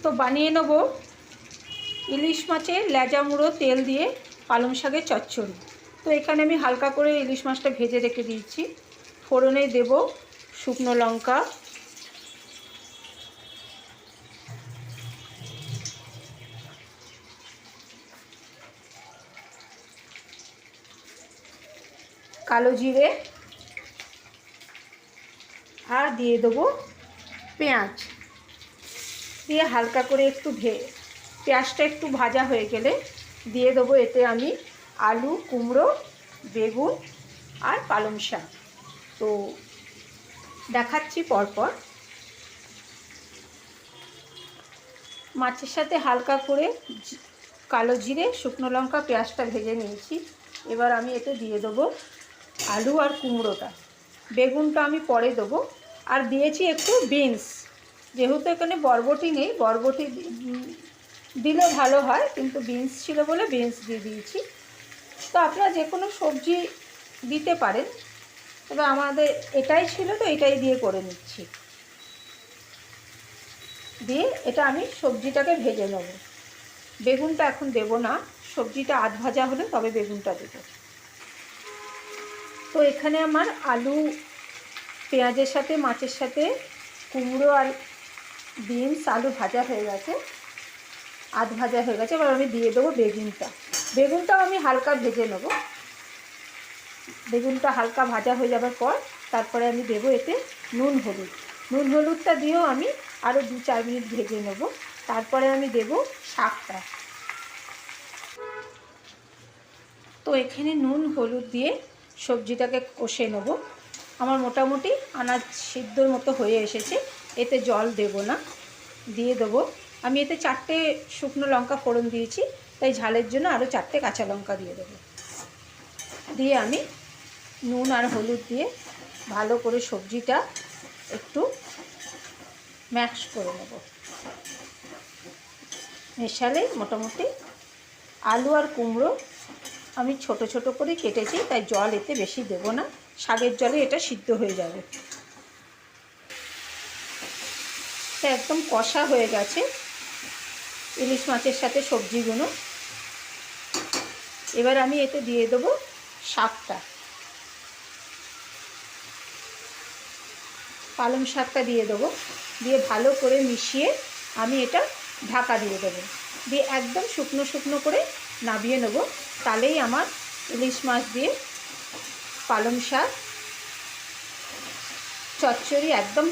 তো বানিয়ে নেব ইলিশ মাছের লেজা মুড়ো তেল দিয়ে পালং শাকের চচ্চড়ি। তো এখানে আমি হালকা করে ইলিশ মাছটা ভেজে রেখে দিয়েছি। ফোড়নে দেব শুকনো লঙ্কা, কালো জিরে, আর দিয়ে দেবো পেঁয়াজ। দিয়ে হালকা করে একটু পেঁয়াজটা একটু ভাজা হয়ে গেলে দিয়ে দেবো এতে আমি আলু, কুমড়ো, বেগুন আর পালং শাক। তো দেখাচ্ছি পরপর। মাছের সাথে হালকা করে কালো জিরে, শুকনো লঙ্কা, পেঁয়াজটা ভেজে নিয়েছি। এবার আমি এতে দিয়ে দেবো আলু আর কুমড়োটা। বেগুনটা আমি পরে দেবো। আর দিয়েছি একটু বিনস, যেহেতু এখানে বরবটি নেই, বরবটি দিলে ভালো হয়, কিন্তু বিনস ছিল বলে বিনস দিয়ে দিয়েছি। তো আপনারা যে কোনো সবজি দিতে পারেন, তবে আমাদের এটাই ছিল তো এটাই দিয়ে করে নিচ্ছি। দিয়ে এটা আমি সবজিটাকে ভেজে নেব। বেগুনটা এখন দেব না, সবজিটা আধ ভাজা হলে তবে বেগুনটা দেব। তো এখানে আমার আলু পেঁয়াজের সাথে মাছের সাথে কুমড়ো আর বিনস আলু ভাজা হয়ে গেছে, আধ ভাজা হয়ে গেছে। এবার আমি দিয়ে দেবো বেগুনটাও আমি হালকা ভেজে নেব। বেগুনটা হালকা ভাজা হয়ে যাবার পর তারপরে আমি দেবো এতে নুন হলুদটা দিয়েও আমি আরও 2-4 মিনিট ভেজে নেব। তারপরে আমি দেব শাকটা। তো এখানে নুন হলুদ দিয়ে সবজিটাকে কষে নেব। আমার মোটামুটি আনাজ সিদ্ধর মতো হয়ে এসেছে। এতে জল দেব না, দিয়ে দেবো আমি এতে 4টে শুকনো লঙ্কা ফোড়ন দিয়েছি, তাই ঝালের জন্য আরও 4টে কাঁচা লঙ্কা দিয়ে দেবো। দিয়ে আমি নুন আর হলুদ দিয়ে ভালো করে সবজিটা একটু ম্যাশ করে নেব। মেশালে মোটামুটি আলু আর কুমড়ো আমি ছোট ছোট করে কেটেছি, তাই জল এতে বেশি দেব না, শাকের জলে এটা সিদ্ধ হয়ে যাবে। এটা একদম কষা হয়ে গেছে ইলিশ মাছের সাথে সবজিগুলো। এবার আমি এতে দিয়ে দেবো শাকটা, পালং শাকটা দিয়ে দেবো। দিয়ে ভালো করে মিশিয়ে আমি এটা ঢাকা দিয়ে দেবো। দিয়ে একদম শুকনো শুকনো করে নামিয়ে নেব। তাহলেই আমার ইলিশ মাছ দিয়ে পালং শাক চচ্চড়ি একদম